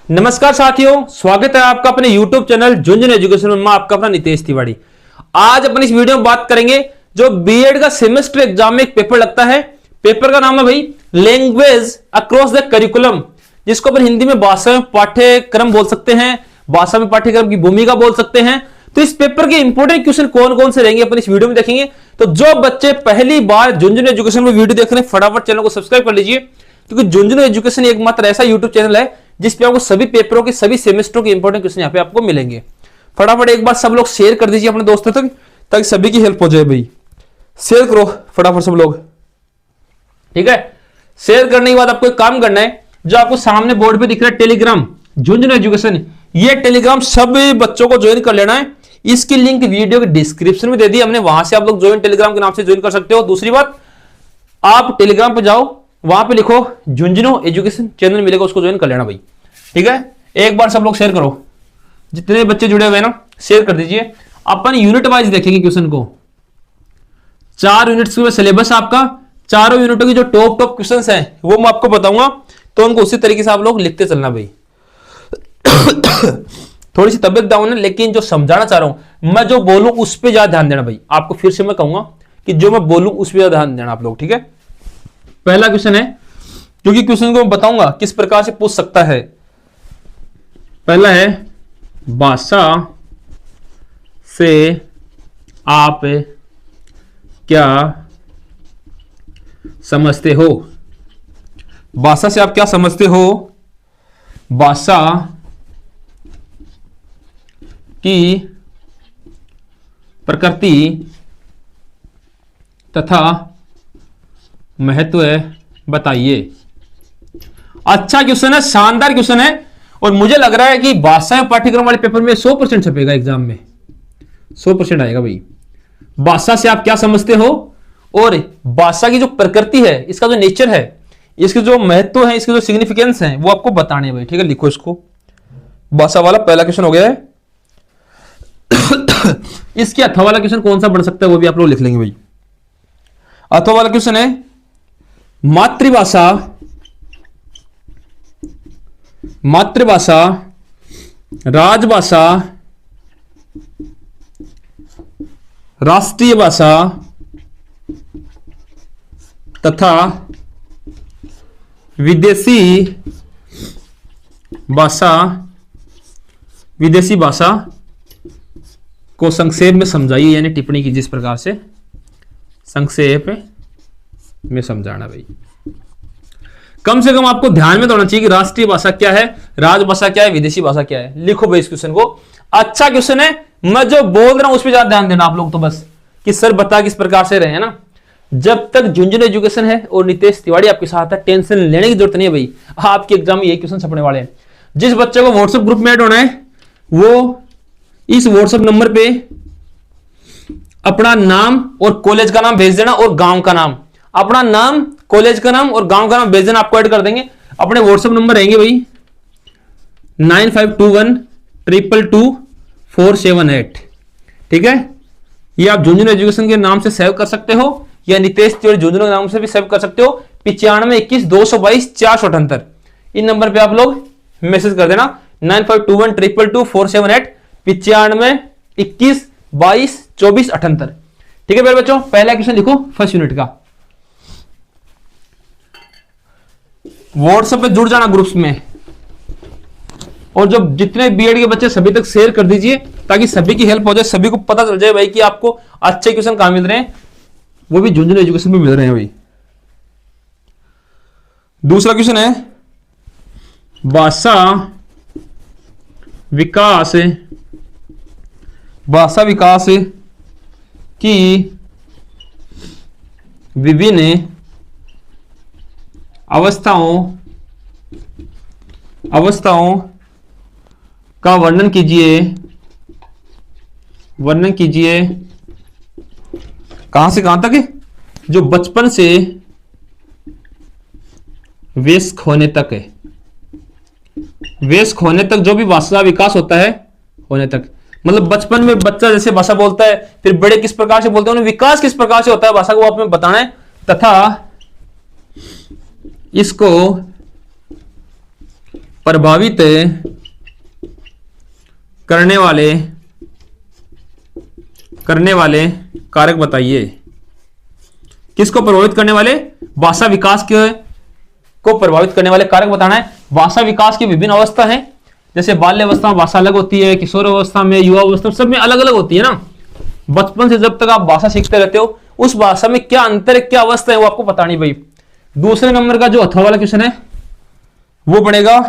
नमस्कार साथियों, स्वागत है आपका अपने YouTube चैनल झुंझुनू एजुकेशन में। आपका अपना नितेश तिवारी। आज अपन इस वीडियो में बात करेंगे जो बीएड का सेमेस्टर एग्जाम में एक पेपर लगता है। पेपर का नाम है भाई लैंग्वेज अक्रॉस द करिकुलम, जिसको अपन हिंदी में भाषा में पाठ्यक्रम बोल सकते हैं, भाषा में पाठ्यक्रम की भूमिका बोल सकते हैं। तो इस पेपर के इंपॉर्टेंट क्वेश्चन कौन कौन से रहेंगे अपन इस वीडियो में देखेंगे। तो जो बच्चे पहली बार झुंझुनू एजुकेशन में वीडियो देख रहे हैं, फटाफट चैनल को सब्सक्राइब कर लीजिए, क्योंकि झुंझुनू एजुकेशन एकमात्र ऐसा यूट्यूब चैनल है जिसपे आपको सभी पेपरों के सभी सेमेस्टरों के इंपॉर्टेंट क्वेश्चन यहाँ पे आपको मिलेंगे। फटाफट एक बार सब लोग शेयर कर दीजिए अपने दोस्तों तक, ताकि सभी की हेल्प हो जाए। भाई शेयर करो फटाफट सब लोग, ठीक है। शेयर करने के बाद आपको एक काम करना है, जो आपको सामने बोर्ड पे दिख रहा है टेलीग्राम झुंझुनू एजुकेशन, ये टेलीग्राम सभी बच्चों को ज्वाइन कर लेना है। इसकी लिंक वीडियो के डिस्क्रिप्शन में दे दी हमने, वहां से आप लोग ज्वाइन टेलीग्राम के नाम से ज्वाइन कर सकते हो। दूसरी बात, आप टेलीग्राम पे जाओ, वहां पे लिखो झुंझुनू एजुकेशन चैनल मिलेगा, उसको ज्वाइन कर लेना भाई, ठीक है। एक बार सब लोग शेयर करो, जितने बच्चे जुड़े हुए हैं ना शेयर कर दीजिए। अपन यूनिट वाइज देखेंगे क्वेश्चन को, 4 यूनिट्स में सिलेबस आपका, चारों यूनिटों की जो टॉप क्वेश्चंस हैं वो मैं आपको बताऊंगा, तो उनको उसी तरीके से आप लोग लिखते चलना भाई। थोड़ी सी तबियत डाउन है, लेकिन जो समझाना चाह रहा हूं मैं, जो बोलूं उस पर ज्यादा ध्यान देना भाई। आपको फिर से मैं कहूंगा कि जो मैं बोलूं उस पर ज्यादा ध्यान देना आप लोग, ठीक है। पहला क्वेश्चन है, क्योंकि क्वेश्चन को मैं बताऊंगा किस प्रकार से पूछ सकता है। पहला है, भाषा से आप क्या समझते हो? भाषा से आप क्या समझते हो? भाषा की प्रकृति तथा महत्व बताइए। अच्छा क्वेश्चन है, शानदार क्वेश्चन है, और मुझे लग रहा है कि भाषा पाठ्यक्रम वाले पेपर में 100% छपेगा, एग्जाम में 100% आएगा भाई। भाषा से आप क्या समझते हो, और भाषा की जो प्रकृति है, इसका जो नेचर है, इसके जो महत्व है, इसके जो सिग्निफिकेंस है, वो आपको बताने हैं भाई, ठीक है। लिखो इसको, भाषा वाला पहला क्वेश्चन हो गया है। इसके अथवा वाला क्वेश्चन कौन सा बन सकता है वो भी आप लोग लिख लेंगे भाई। अथवा वाला क्वेश्चन है, मातृभाषा राजभाषा, राष्ट्रीय भाषा तथा विदेशी भाषा को संक्षेप में समझाइए, यानी टिप्पणी की जिस प्रकार से संक्षेप में समझाना भाई। कम से कम आपको ध्यान में तो होना चाहिए कि राष्ट्रीय भाषा क्या है, राजभाषा क्या है, विदेशी भाषा क्या है। लिखो भाई इस क्वेश्चन को। अच्छा क्वेश्चन है, मैं जो बोल रहा हूं उस पर ज्यादा ध्यान देना आप लोग, तो बस कि सर बता किस प्रकार से रहे हैं ना। जब तक झुंझुनू एजुकेशन है और नितेश तिवारी आपके साथ है, टेंशन लेने की जरूरत नहीं है भाई। आपके एग्जाम में यही क्वेश्चन छपने वाले हैं। जिस बच्चे को व्हाट्सएप ग्रुप में ऐड होना है, वो इस व्हाट्सएप नंबर पे अपना नाम और कॉलेज का नाम भेज देना, और गांव का नाम, अपना नाम, कॉलेज का नाम और गांव का नाम भेज देना, आपको ऐड कर देंगे। अपने व्हाट्सएप नंबर रहेंगे भाई 9521222478, ठीक है। ये आप झुंझुनू एजुकेशन के नाम से सेव कर सकते हो, या नितेश तिवारी झुंझुनू के नाम से भी सेव कर सकते हो। 9521222478 इन नंबर पे आप लोग मैसेज कर देना। 9521222478 9521222478, ठीक है मेरे बच्चों। पहला क्वेश्चन लिखो फर्स्ट यूनिट का। व्हाट्सएप पे जुड़ जाना ग्रुप्स में, और जो जितने बीएड के बच्चे सभी तक शेयर कर दीजिए, ताकि सभी की हेल्प हो जाए, सभी को पता चल जाए भाई कि आपको अच्छे क्वेश्चन कहां मिल रहे हैं, वो भी झुंझुनू एजुकेशन में मिल रहे हैं भाई। दूसरा क्वेश्चन है, भाषा विकास की विभिन्न अवस्थाओं का वर्णन कीजिए। कहां से कहां तक है? जो बचपन से वयस्क होने तक है, वयस्क होने तक जो भी भाषा विकास होता है, होने तक मतलब बचपन में बच्चा जैसे भाषा बोलता है, फिर बड़े किस प्रकार से बोलते हैं, उन्हें विकास किस प्रकार से होता है भाषा को आप में बताना है, तथा इसको प्रभावित करने वाले कारक बताइए। किसको प्रभावित करने वाले? भाषा विकास को प्रभावित करने वाले कारक बताना है। भाषा विकास की विभिन्न अवस्था है, जैसे बाल्य अवस्था में भाषा अलग होती है, किशोर अवस्था में, युवा अवस्था में, सब में अलग अलग होती है ना। बचपन से जब तक आप भाषा सीखते रहते हो, उस भाषा में क्या अंतर है, क्या अवस्था है, वो आपको पता नहीं भाई। दूसरे नंबर का जो अथवा वाला क्वेश्चन है वो पड़ेगा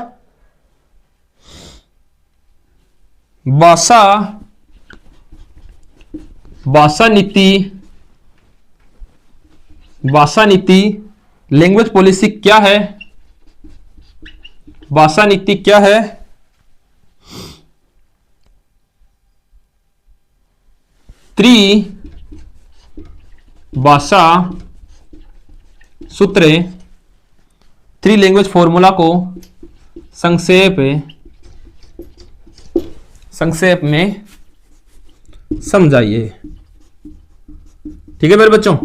भाषा नीति लैंग्वेज पॉलिसी क्या है? भाषा नीति क्या है? भाषा सूत्र, लैंग्वेज फॉर्मूला को संक्षेप में समझाइए। ठीक है मेरे बच्चों,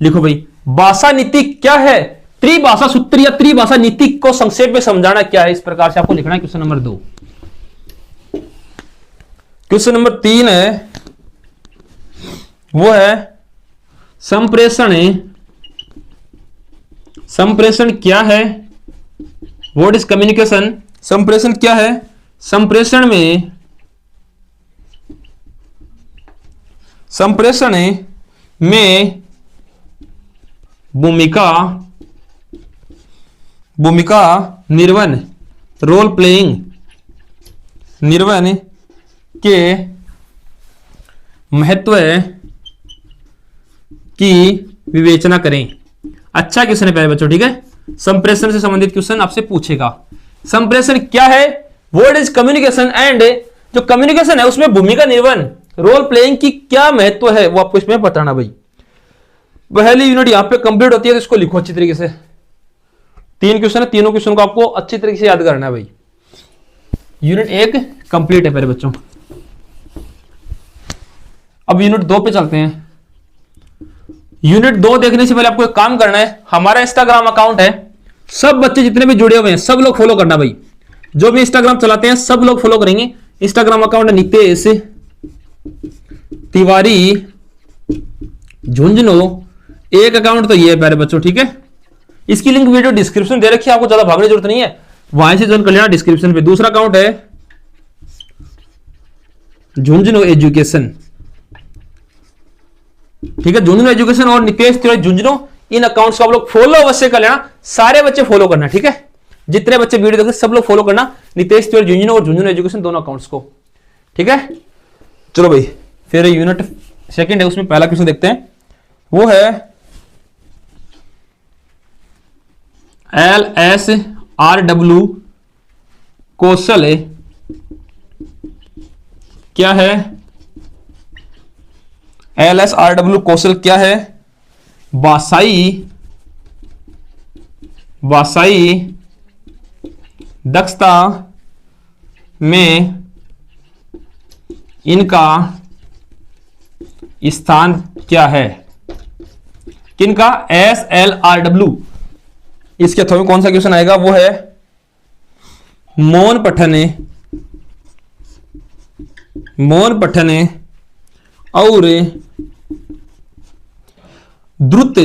लिखो भाई, भाषा नीति क्या है? त्रिभाषा सूत्र या त्रिभाषा नीति को संक्षेप में समझाना क्या है, इस प्रकार से आपको लिखना है। Question number 2। क्वेश्चन नंबर 3 है, वो है संप्रेषण क्या है? What is communication? संप्रेषण क्या है? संप्रेषण में भूमिका निर्वहन, रोल प्लेइंग निर्वहन के महत्व की विवेचना करें। अच्छा क्वेश्चन है प्यारे बच्चों, ठीक है। संप्रेषण से संबंधित क्वेश्चन आपसे पूछेगा। संप्रेषण क्या है? What is communication? एंड जो कम्युनिकेशन है उसमें भूमिका निर्वहन, रोल प्लेइंग की क्या महत्व है, वो आपको इसमें बताना भाई। पहली यूनिट यहां पे कंप्लीट होती है, तो इसको लिखो अच्छी तरीके से। 3 क्वेश्चन है, तीनों क्वेश्चन को आपको अच्छी तरीके से याद करना है भाई। यूनिट 1 कंप्लीट है प्यारे बच्चों। अब यूनिट 2 पे चलते हैं। यूनिट 2 देखने से पहले आपको एक काम करना है। हमारा इंस्टाग्राम अकाउंट है, सब बच्चे जितने भी जुड़े हुए हैं सब लोग फॉलो करना भाई। जो भी इंस्टाग्राम चलाते हैं सब लोग फॉलो करेंगे। इंस्टाग्राम अकाउंट है नितेश तिवारी झुंझुनू। एक अकाउंट तो ये है प्यारे बच्चों, ठीक है। इसकी लिंक वीडियो डिस्क्रिप्शन दे रखी है, आपको ज्यादा भागने की जरूरत नहीं है, वहां से ज्वाइन कर लेना डिस्क्रिप्शन पे। दूसरा अकाउंट है झुंझुनू एजुकेशन, ठीक है। झुंझुनू एजुकेशन और नितेश तिवारी झुंझुनू, इन अकाउंट्स को आप लोग फॉलो अवश्य कर लेना। सारे बच्चे फॉलो करना, ठीक है। जितने बच्चे वीडियो देख सब लोग फॉलो करना, नितेश तिवारी झुंझुनू और झुंझुनू एजुकेशन दोनों अकाउंट्स को, ठीक है। चलो भाई, फिर यूनिट 2 है, उसमें पहला क्वेश्चन देखते हैं। वो है LSRW कौशल क्या है? LSRW कौशल क्या है? भाषाई दक्षता में इनका स्थान क्या है? किनका? SLRW। इसके अथवा में कौन सा क्वेश्चन आएगा? वो है मौन पठन और द्रुत।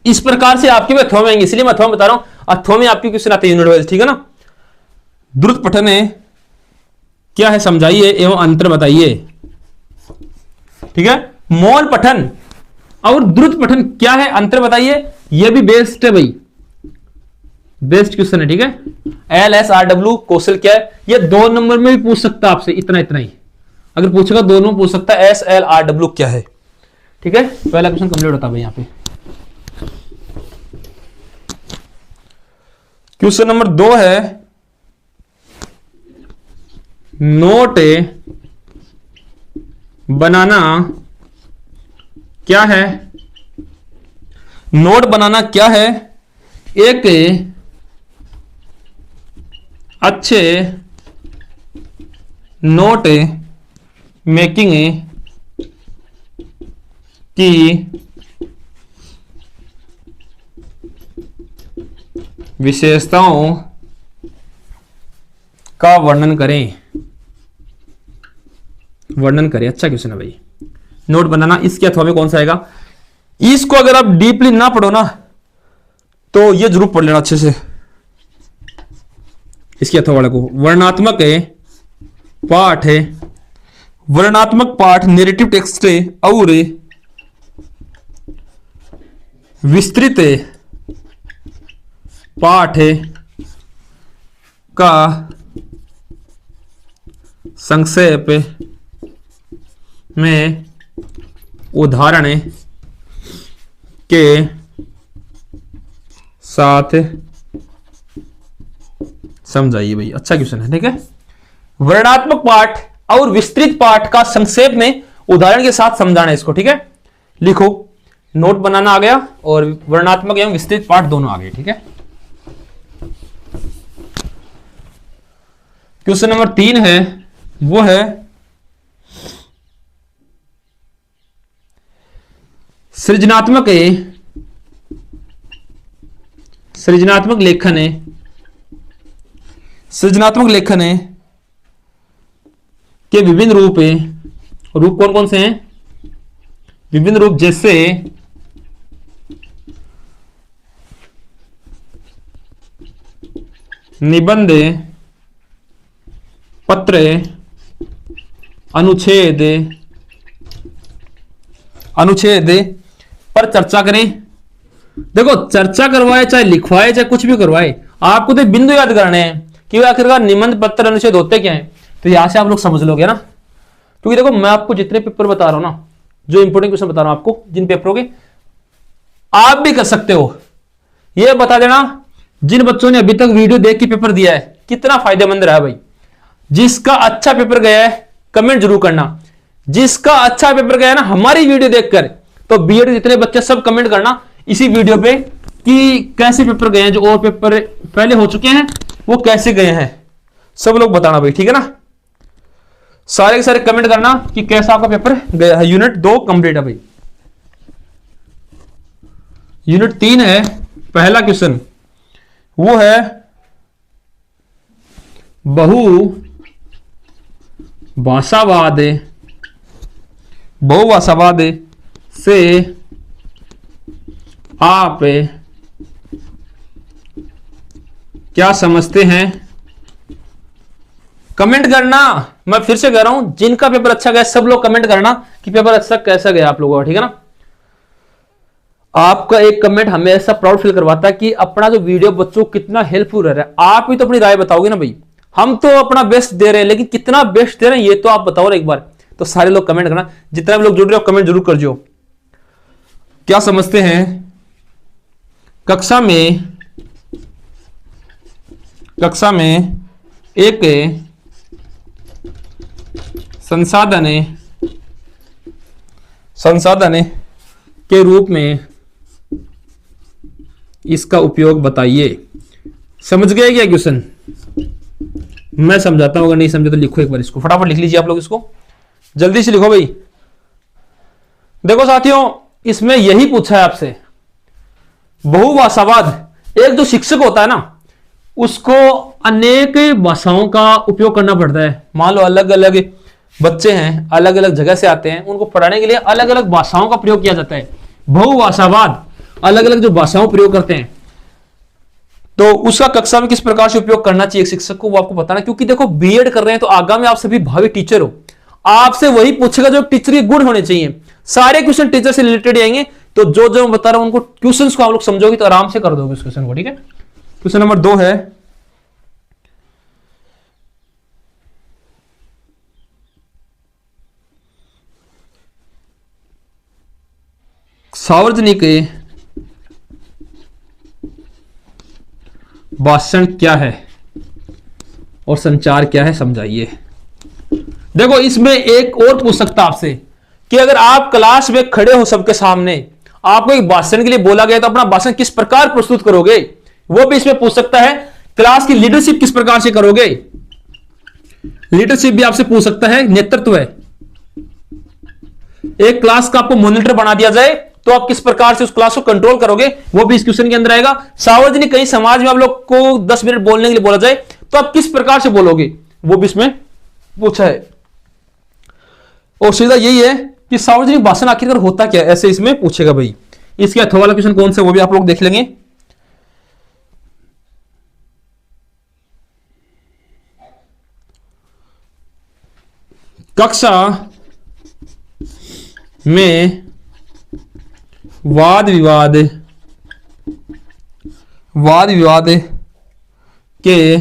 इस प्रकार से आपके भी अथवा में आएंगे, इसलिए मैं अथवा में बता रहा हूं। अथवा में आपके क्वेश्चन आते हैं यूनिट वाइज, ठीक है ना। द्रुत पठन क्या है समझाइए एवं अंतर बताइए, ठीक है। मौन पठन और द्रुत पठन क्या है, अंतर बताइए। यह भी बेस्ट है भाई, बेस्ट क्वेश्चन है, ठीक है। LSRW कौशल क्या है? ये 2 नंबर में भी पूछ सकता है आपसे, इतना ही अगर पूछेगा, दोनों पूछ सकता है SLRW क्या है, ठीक है। पहला क्वेश्चन कंप्लीट होता है भाई। यहां पे क्वेश्चन नंबर 2 है, नोट बनाना क्या है? नोट बनाना क्या है? एक अच्छे नोट मेकिंग की विशेषताओं का वर्णन करें। अच्छा क्वेश्चन है भाई, नोट बनाना। इसके अथवा में कौन सा आएगा? इसको अगर आप डीपली ना पढ़ो ना तो ये जरूर पढ़ लेना अच्छे से। इसके अथवा वाले को वर्णनात्मक है पाठ है, वर्णनात्मक पाठ नैरेटिव टेक्स्ट है और विस्तृत पाठ है का संक्षेप में उदाहरण के साथ समझाइए भाई। अच्छा क्वेश्चन है, ठीक है। वर्णनात्मक पाठ और विस्तृत पाठ का संक्षेप में उदाहरण के साथ समझाना है इसको, ठीक है। लिखो, नोट बनाना आ गया और वर्णनात्मक एवं विस्तृत पाठ दोनों आ गए, ठीक है। क्वेश्चन नंबर 3 है, वो है सृजनात्मक लेखन है के विभिन्न रूप कौन कौन से हैं? विभिन्न रूप जैसे निबंध, पत्र, अनुच्छेद पर चर्चा करें। देखो, चर्चा करवाए चाहे लिखवाए चाहे कुछ भी करवाए, आपको तो बिंदु याद करने हैं कि आखिरकार निबंध, पत्र, अनुच्छेद होते क्या है। तो यहां से आप लोग समझ लोगे ना, क्योंकि देखो मैं आपको जितने पेपर बता रहा हूं ना, जो इंपोर्टेंट क्वेश्चन बता रहा हूं आपको, जिन पेपरों के आप भी कर सकते हो। ये बता देना जिन बच्चों ने अभी तक वीडियो देख के पेपर दिया है कितना फायदेमंद रहा भाई। जिसका अच्छा पेपर गया है कमेंट जरूर करना। जिसका अच्छा पेपर गया है ना हमारी वीडियो देखकर, तो बीएड जितने बच्चे सब कमेंट करना इसी वीडियो पे कि कैसे पेपर गए हैं, जो और पेपर पहले हो चुके हैं वो कैसे गए हैं, सब लोग बताना भाई, ठीक है ना। सारे के सारे कमेंट करना कि कैसा आपका पेपर गया है। यूनिट 2 कंप्लीट है भाई। यूनिट 3 है, पहला क्वेश्चन वो है बहुभाषावाद से आप क्या समझते हैं। कमेंट करना, मैं फिर से कह रहा हूं, जिनका पेपर अच्छा गया सब लोग कमेंट करना कि पेपर अच्छा कैसा गया आप लोगों का, ठीक है ना। आपका एक कमेंट हमें ऐसा प्राउड फील करवाता है कि अपना जो वीडियो बच्चों को कितना हेल्पफुल रह रहा है। आप भी तो अपनी राय बताओगे ना भाई। हम तो अपना बेस्ट दे रहे हैं, लेकिन कितना बेस्ट दे रहे हैं ये तो आप बताओ ना एक बार। तो सारे लोग कमेंट करना, जितना भी लोग जुड़ रहे हो कमेंट जरूर कर जो। क्या समझते हैं कक्षा में एक संसाधन के रूप में इसका उपयोग बताइए। समझ गए क्या क्वेश्चन? मैं समझाता हूं, अगर नहीं समझे तो लिखो एक बार इसको, फटाफट लिख लीजिए आप लोग, इसको जल्दी से लिखो भाई। देखो साथियों, इसमें यही पूछा है आपसे, बहुभाषावाद। एक जो शिक्षक होता है ना उसको अनेक भाषाओं का उपयोग करना पड़ता है। मान लो अलग अलग बच्चे हैं, अलग अलग जगह से आते हैं, उनको पढ़ाने के लिए अलग अलग भाषाओं का प्रयोग किया जाता है। बहुभाषावाद, अलग अलग जो भाषाओं प्रयोग करते हैं, तो उसका कक्षा में किस प्रकार से उपयोग करना चाहिए शिक्षक को, वो आपको बताना। क्योंकि देखो बीएड कर रहे हैं तो आगामी आप सभी भावी टीचर हो, आपसे वही पूछेगा जो टीचर के गुण होने चाहिए। सारे क्वेश्चन टीचर से रिलेटेड आएंगे, तो जो जो मैं बता रहा हूं उनको क्वेश्चंस को आप लोग समझोगे तो आराम से कर दोगे उस क्वेश्चन को, ठीक है। क्वेश्चन नंबर 2 है, सार्वजनिक भाषण क्या है और संचार क्या है, समझाइए। देखो इसमें एक और पूछ सकता आपसे कि अगर आप क्लास में खड़े हो सबके सामने, आपको एक भाषण के लिए बोला गया तो अपना भाषण किस प्रकार प्रस्तुत करोगे, वो भी इसमें पूछ सकता है। क्लास की लीडरशिप किस प्रकार से करोगे, लीडरशिप भी आपसे पूछ सकता है। नेतृत्व है, एक क्लास का आपको मॉनिटर बना दिया जाए तो आप किस प्रकार से उस क्लास को कंट्रोल करोगे वो भी इस क्वेश्चन के अंदर आएगा। सार्वजनिक कहीं समाज में आप लोग को 10 मिनट बोलने के लिए बोला जाए तो आप किस प्रकार से बोलोगे वो भी इसमें पूछा है। और सीधा यही है कि सार्वजनिक भाषण आखिरकार होता क्या, ऐसे इसमें पूछेगा भाई। इसके अथवा वाला क्वेश्चन कौन सा वो भी आप लोग देख लेंगे। कक्षा में वाद विवाद के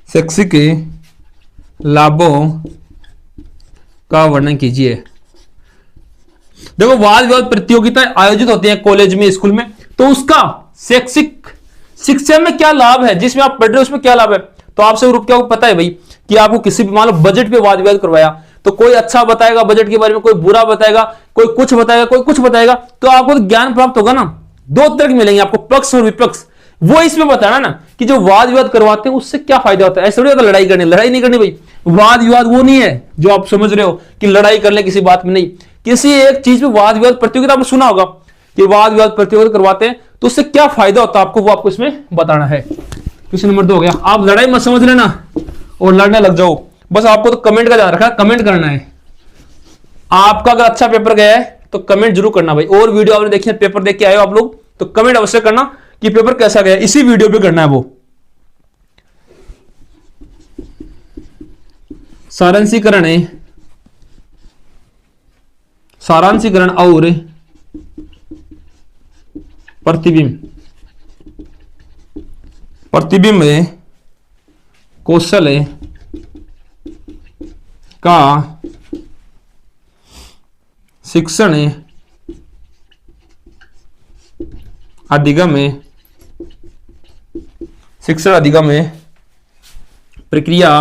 शैक्षिक लाभों का वर्णन कीजिए। देखो वाद विवाद प्रतियोगिता आयोजित होती है कॉलेज में, स्कूल में, तो उसका शैक्षिक शिक्षा में क्या लाभ है, जिसमें आप पढ़ रहे हो उसमें क्या लाभ है। तो आपसे ग्रुप क्या पता है भाई कि आपको किसी भी मान लो बजट पे वाद विवाद करवाया तो कोई अच्छा बताएगा बजट के बारे में, कोई बुरा बताएगा, कोई कुछ बताएगा, कोई कुछ बताएगा, तो आपको तो ज्ञान प्राप्त होगा ना। दो तरह के मिलेंगे आपको, पक्ष और विपक्ष। वो इसमें बताना ना कि जो वाद विवाद करवाते हैं उससे क्या फायदा होता है। ऐसा नहीं होता लड़ाई करनी, लड़ाई नहीं करनी भाई। वाद विवाद वो नहीं है जो आप समझ रहे हो कि लड़ाई कर ले किसी बात में, नहीं। किसी एक चीज में वाद विवाद प्रतियोगिता आपने सुना होगा कि वाद विवाद प्रतियोगिता करवाते हैं तो उससे क्या फायदा होता है आपको, वो आपको इसमें बताना है। क्वेश्चन नंबर 2 हो गया। आप लड़ाई मत समझ लेना और लड़ने लग जाओ, बस आपको तो कमेंट का ध्यान रखना, कमेंट करना है। आपका अगर अच्छा पेपर गया है तो कमेंट जरूर करना भाई। और वीडियो आपने देखी है, पेपर देख के आए हो आप लोग, तो कमेंट अवश्य करना कि पेपर कैसा गया, इसी वीडियो पे करना है वो। सारांशीकरण और प्रतिबिंब कौशल का शिक्षण अधिगम प्रक्रिया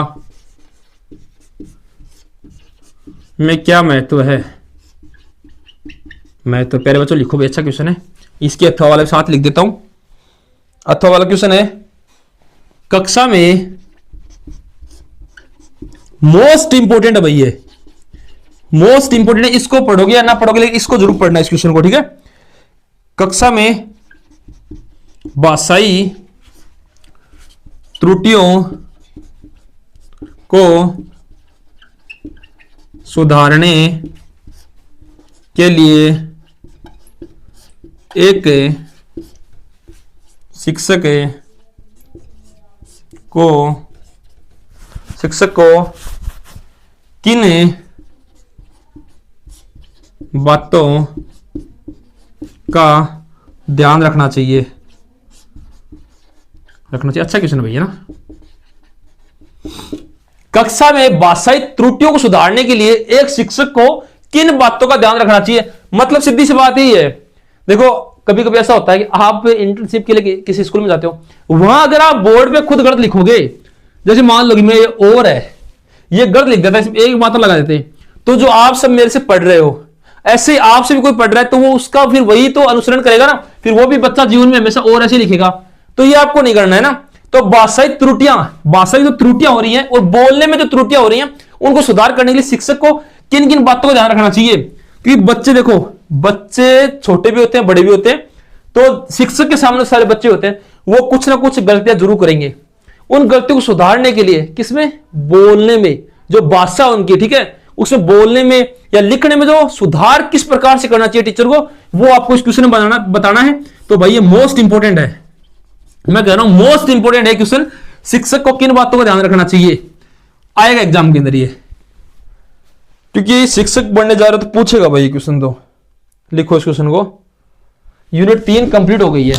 में क्या महत्व है। महत्व प्यारे बच्चों लिखो भी, अच्छा क्वेश्चन है। इसके अथवा वाले साथ लिख देता हूं। अथवा वाला क्वेश्चन है, कक्षा में मोस्ट इंपोर्टेंट है भाई, ये मोस्ट इंपोर्टेंट है। इसको पढ़ोगे या ना पढ़ोगे लेकिन इसको जरूर पढ़ना है, इस क्वेश्चन को, ठीक है। कक्षा में भाषाई त्रुटियों को सुधारने के लिए एक शिक्षक को किन बातों का ध्यान रखना चाहिए। अच्छा क्वेश्चन है भैया ना। कक्षा में भाषाई त्रुटियों को सुधारने के लिए एक शिक्षक को किन बातों का ध्यान रखना चाहिए। मतलब सीधी सी बात ही है, देखो कभी कभी ऐसा होता है कि आप इंटर्नशिप के लिए किसी स्कूल में जाते हो, वहां अगर आप बोर्ड पे खुद गलत लिखोगे, जैसे मान लो कि मैं ये और है, ये गलत लिख देता है, एक मात्रा लगा देते, तो जो आप सब मेरे से पढ़ रहे हो, ऐसे आपसे भी कोई पढ़ रहा है तो वो उसका फिर वही तो अनुसरण करेगा ना, फिर वो भी बच्चा जीवन में हमेशा और ऐसे लिखेगा, तो ये आपको नहीं करना है ना। तो भाषाई जो त्रुटियां हो रही हैं और बोलने में जो त्रुटियां हो रही हैं उनको सुधार करने के लिए शिक्षक को किन किन बातों का ध्यान रखना चाहिए। क्योंकि बच्चे देखो, बच्चे छोटे भी होते हैं बड़े भी होते हैं, तो शिक्षक के सामने सारे बच्चे होते हैं, वो कुछ ना कुछ गलतियां जरूर करेंगे। उन गलतियों को सुधारने के लिए किसमें, बोलने में, जो भाषा उनकी, ठीक है, उसमें बोलने में या लिखने में जो सुधार किस प्रकार से करना चाहिए टीचर को, वो आपको इस क्वेश्चन में बताना है। तो भाई ये मोस्ट इंपोर्टेंट है, मैं कह रहा हूं मोस्ट इंपोर्टेंट है क्वेश्चन। शिक्षक को किन बातों का ध्यान रखना चाहिए, आएगा एग्जाम के अंदर ये, क्योंकि शिक्षक बनने जा रहे हो तो पूछेगा भाई क्वेश्चन। तो लिखो इस क्वेश्चन को। यूनिट 3 कंप्लीट हो गई है।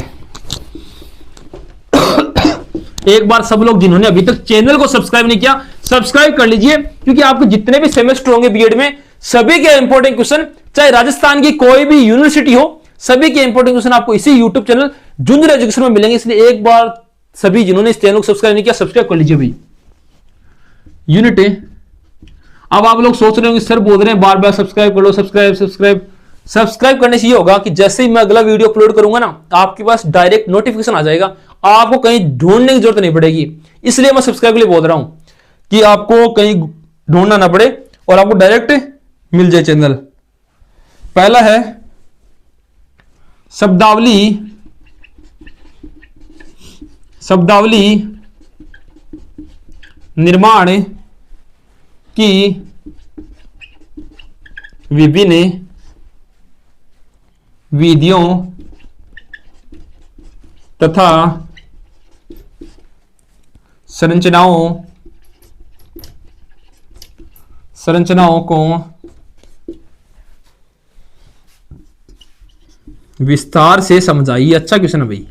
एक बार सब लोग जिन्होंने अभी तक चैनल को सब्सक्राइब नहीं किया, सब्सक्राइब कर लीजिए, क्योंकि आपके जितने भी सेमेस्टर होंगे बीएड में, सभी के इंपॉर्टेंट क्वेश्चन, चाहे राजस्थान की कोई भी यूनिवर्सिटी हो, सभी के इंपॉर्टेंट क्वेश्चन आपको इसी यूट्यूब चैनल झुंझुनू एजुकेशन में मिलेंगे। इसलिए एक बार सभी जिन्होंने इस चैनल को सब्सक्राइब नहीं किया, सब्सक्राइब कर लीजिए भाई। यूनिट अब आप लोग सोच रहे होंगे सर बोल रहे हैं बार बार सब्सक्राइब कर लो, सब्सक्राइब करने से ये होगा कि जैसे ही मैं अगला वीडियो अपलोड करूंगा ना, आपके पास डायरेक्ट नोटिफिकेशन आ जाएगा, आपको कहीं ढूंढने की जरूरत नहीं पड़ेगी। इसलिए मैं सब्सक्राइब के लिए बोल रहा हूं कि आपको कहीं ढूंढना ना पड़े और आपको डायरेक्ट मिल जाए चैनल। पहला है शब्दावली निर्माण की विभिन्न विधियों तथा संरचनाओं को विस्तार से समझाइए। अच्छा क्वेश्चन है भाई,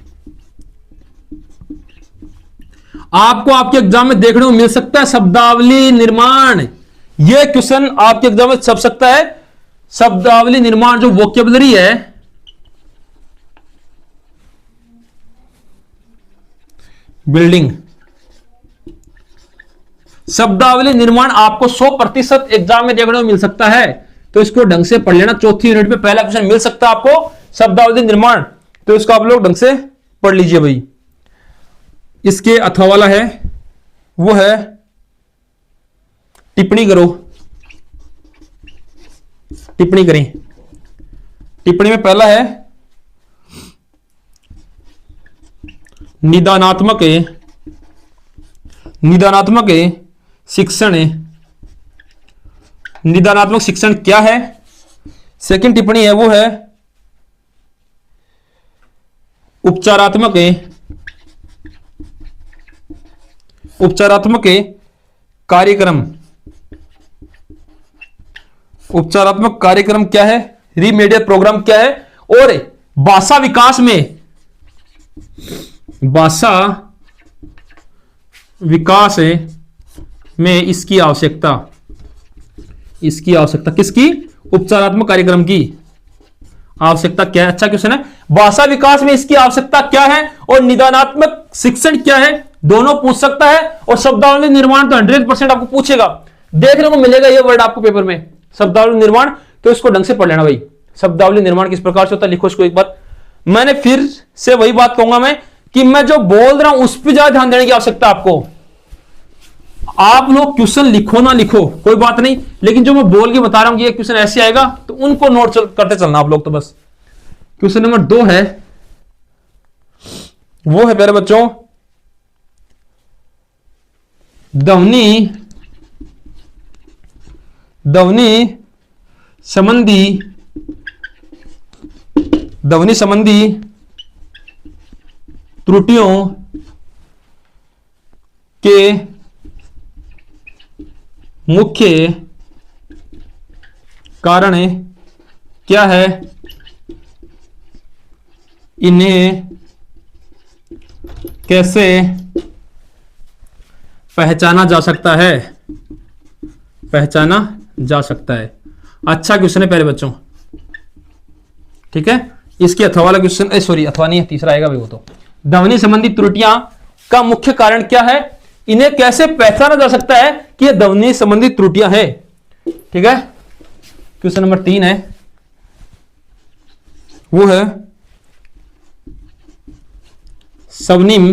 आपको आपके एग्जाम में देखने को मिल सकता है शब्दावली निर्माण। यह क्वेश्चन आपके एग्जाम में छप सकता है। शब्दावली निर्माण जो वोकेबलरी है, बिल्डिंग, शब्दावली निर्माण आपको 100% एग्जाम में देखने को मिल सकता है, तो इसको ढंग से पढ़ लेना। चौथी यूनिट में पहला क्वेश्चन मिल सकता है आपको शब्दावली निर्माण, तो इसको आप लोग ढंग से पढ़ लीजिए भाई। इसके अथवा वाला है वो है टिप्पणी करो, टिप्पणी करें। टिप्पणी में पहला है निदानात्मक शिक्षण। निदानात्मक शिक्षण क्या है? सेकंड टिप्पणी है वो है उपचारात्मक कार्यक्रम। उपचारात्मक कार्यक्रम क्या है? रीमेडियल प्रोग्राम क्या है? और भाषा विकास में इसकी आवश्यकता किसकी? उपचारात्मक कार्यक्रम की आवश्यकता क्या है? अच्छा क्वेश्चन है। भाषा विकास में इसकी आवश्यकता क्या है और निदानात्मक शिक्षण क्या है, दोनों पूछ सकता है। और शब्दावली निर्माण तो 100% आपको पूछेगा, देखने को मिलेगा ये वर्ड आपको पेपर में, शब्दावली निर्माण। तो इसको ढंग से पढ़ लेना भाई। शब्दावली निर्माण किस प्रकार से होता है, लिखो इसको एक बार। मैंने फिर से वही बात कहूंगा मैं कि मैं जो बोल रहा हूं उस पर ज्यादा ध्यान देने की आवश्यकता आपको। आप लोग क्वेश्चन लिखो ना लिखो कोई बात नहीं, लेकिन जो मैं बोल के बता रहा हूं कि ये क्वेश्चन ऐसे आएगा, तो उनको नोट करते चलना आप लोग। तो बस क्वेश्चन नंबर 2 है वो है प्यारे बच्चों ध्वनि संबंधी त्रुटियों के मुख्य कारण क्या है, इन्हें कैसे पहचाना जा सकता है? अच्छा क्वेश्चन है प्यारे बच्चों, ठीक है। इसके अथवा वाला क्वेश्चन, सॉरी अथवा नहीं है, तीसरा आएगा भाई वो तो। ध्वनि संबंधी त्रुटियां का मुख्य कारण क्या है, इन्हें कैसे पहचाना जा सकता है कि ये ध्वनि संबंधी त्रुटियां है, ठीक है। क्वेश्चन नंबर 3 है वो है स्वर्निम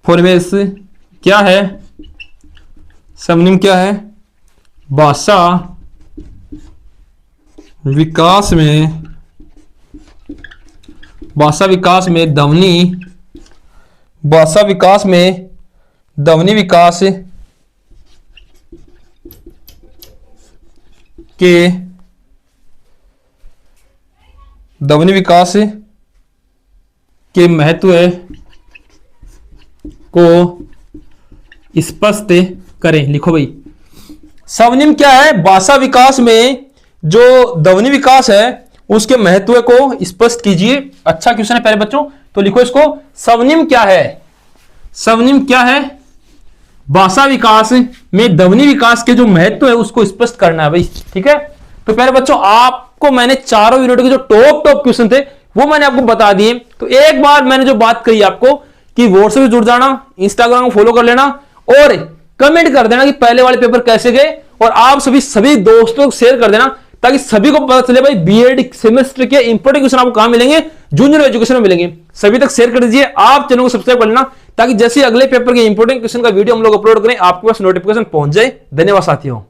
फॉर्मेस क्या है? स्वर्निम क्या है? भाषा विकास में ध्वनि विकास के महत्व को स्पष्ट करें। लिखो भाई, स्वर्निम क्या है? भाषा विकास में जो ध्वनि विकास है उसके महत्व को स्पष्ट कीजिए। अच्छा क्वेश्चन है प्यारे बच्चों, तो लिखो इसको। स्वर्निम क्या है? स्वर्निम क्या है? भाषा विकास में ध्वनि विकास के जो महत्व है उसको स्पष्ट करना है भाई, ठीक है। तो प्यारे बच्चों, आपको मैंने चारों यूनिट के जो टॉप क्वेश्चन थे वो मैंने आपको बता दिए। तो एक बार मैंने जो बात कही आपको कि व्हाट्सएप से जुड़ जाना, इंस्टाग्राम को फॉलो कर लेना और कमेंट कर देना कि पहले वाले पेपर कैसे गए, और आप सभी दोस्तों को शेयर कर देना ताकि सभी को पता चले भाई बीएड सेमेस्टर के इंपॉर्टेंट क्वेश्चन आपको कहां मिलेंगे, जूनियर एजुकेशन में मिलेंगे। सभी तक शेयर कर दीजिए, आप चैनल को सब्सक्राइब कर लेना ताकि जैसे अगले पेपर के इंपॉर्टेंट क्वेश्चन का वीडियो हम लोग अपलोड करें आपके पास नोटिफिकेशन पहुंच जाए। धन्यवाद साथियों।